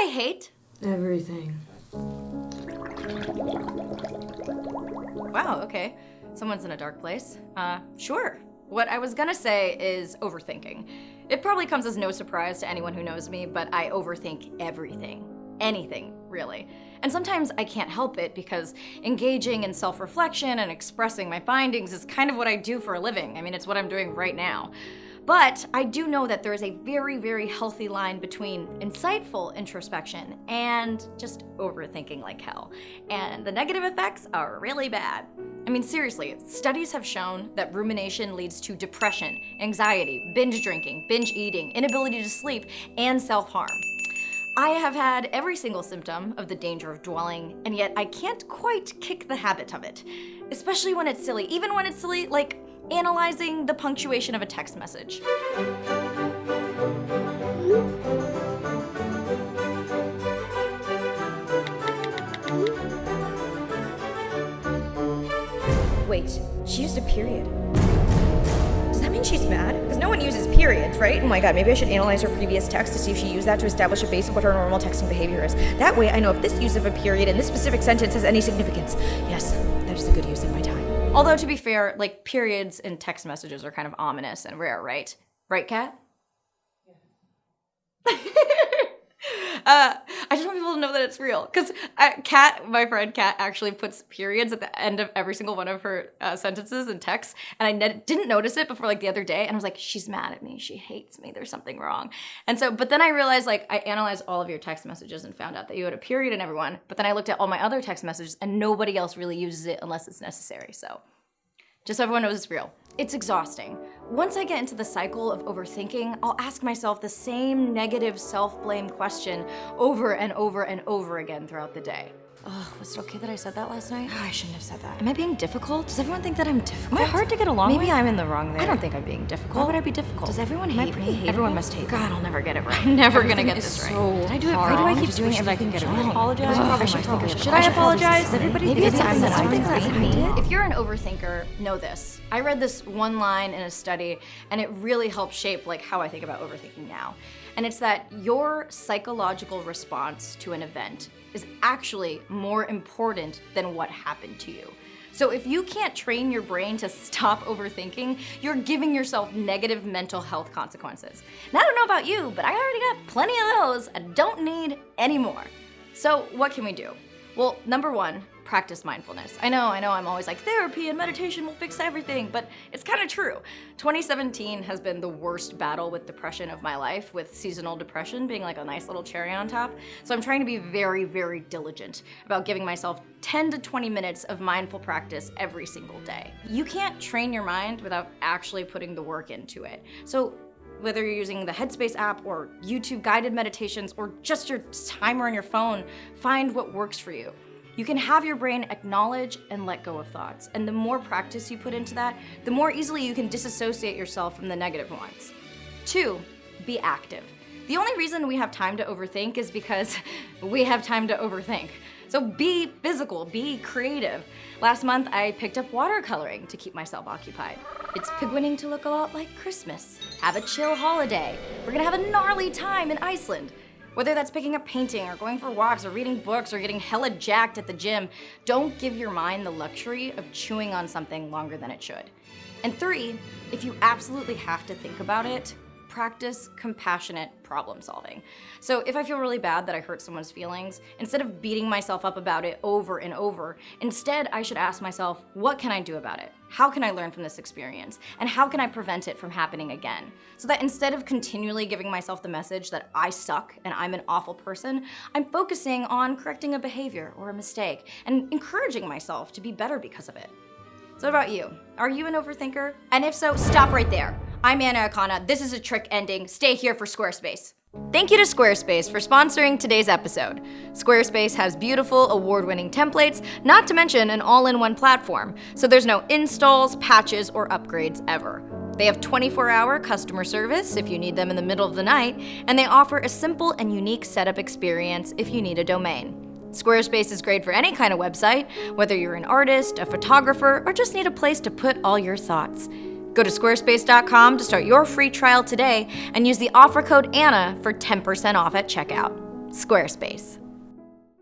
I hate? Everything. Wow, okay. Someone's in a dark place. Sure. What I was gonna say is overthinking. It probably comes as no surprise to anyone who knows me, but I overthink everything. Anything, really. And sometimes I can't help it because engaging in self-reflection and expressing my findings is kind of what I do for a living. I mean, it's what I'm doing right now. But I do know that there is a very, very healthy line between insightful introspection and just overthinking like hell. And the negative effects are really bad. I mean, seriously, studies have shown that rumination leads to depression, anxiety, binge drinking, binge eating, inability to sleep, and self-harm. I have had every single symptom of the danger of dwelling, and yet I can't quite kick the habit of it. Especially when it's silly. Even when it's silly, like analyzing the punctuation of a text message. Wait, she used a period. Does that mean she's mad? Because no one uses periods, right? Oh my god, maybe I should analyze her previous text to see if she used that to establish a base of what her normal texting behavior is. That way I know if this use of a period in this specific sentence has any significance. Yes, that is a good use of my time. Although, to be fair, like, periods in text messages are kind of ominous and rare, right? Right, Kat? Yeah. I just want people to know that it's real. Because Kat, my friend Kat, actually puts periods at the end of every single one of her sentences and texts. And I didn't notice it before, like, the other day. And I was like, she's mad at me. She hates me. There's something wrong. And so, but then I realized, like, I analyzed all of your text messages and found out that you had a period in every one. But then I looked at all my other text messages and nobody else really uses it unless it's necessary. So just so everyone knows it's real. It's exhausting. Once I get into the cycle of overthinking, I'll ask myself the same negative self-blame question over and over and over again throughout the day. Oh, was it okay that I said that last night? Oh, I shouldn't have said that. Am I being difficult? Does everyone think that I'm difficult? Am I hard to get along with? Maybe I'm in the wrong there. I don't think I'm being difficult. Why would I be difficult? Does everyone hate me? Everyone must hate me. God, I'll never get it right. I'm never gonna get this right. Did I do it? Why do I keep doing it if I can get it right? Apologize? Should I apologize? Everybody Maybe it's time that I something did that's that. me. If you're an overthinker, know this. I read this one line in a study, and it really helped shape like how I think about overthinking now. And it's that your psychological response to an event is actually more important than what happened to you. So if you can't train your brain to stop overthinking, you're giving yourself negative mental health consequences. And I don't know about you, but I already got plenty of those. I don't need any more. So what can we do? Well, number one, practice mindfulness. I know, I'm always like, therapy and meditation will fix everything, but it's kind of true. 2017 has been the worst battle with depression of my life, with seasonal depression being like a nice little cherry on top. So I'm trying to be very, very diligent about giving myself 10 to 20 minutes of mindful practice every single day. You can't train your mind without actually putting the work into it. So whether you're using the Headspace app or YouTube guided meditations or just your timer on your phone, find what works for you. You can have your brain acknowledge and let go of thoughts. And the more practice you put into that, the more easily you can disassociate yourself from the negative ones. 2, be active. The only reason we have time to overthink is because we have time to overthink. So be physical, be creative. Last month, I picked up watercoloring to keep myself occupied. It's beginning to look a lot like Christmas. Have a chill holiday. We're gonna have a gnarly time in Iceland. Whether that's picking up painting or going for walks or reading books or getting hella jacked at the gym, don't give your mind the luxury of chewing on something longer than it should. And 3, if you absolutely have to think about it, practice compassionate problem solving. So if I feel really bad that I hurt someone's feelings, instead of beating myself up about it over and over, instead I should ask myself, what can I do about it? How can I learn from this experience? And how can I prevent it from happening again? So that instead of continually giving myself the message that I suck and I'm an awful person, I'm focusing on correcting a behavior or a mistake and encouraging myself to be better because of it. So what about you? Are you an overthinker? And if so, stop right there. I'm Akana. This is a trick ending. Stay here for Squarespace. Thank you to Squarespace for sponsoring today's episode. Squarespace has beautiful, award-winning templates, not to mention an all-in-one platform, so there's no installs, patches, or upgrades ever. They have 24-hour customer service if you need them in the middle of the night, and they offer a simple and unique setup experience if you need a domain. Squarespace is great for any kind of website, whether you're an artist, a photographer, or just need a place to put all your thoughts. Go to squarespace.com to start your free trial today and use the offer code ANNA for 10% off at checkout. Squarespace.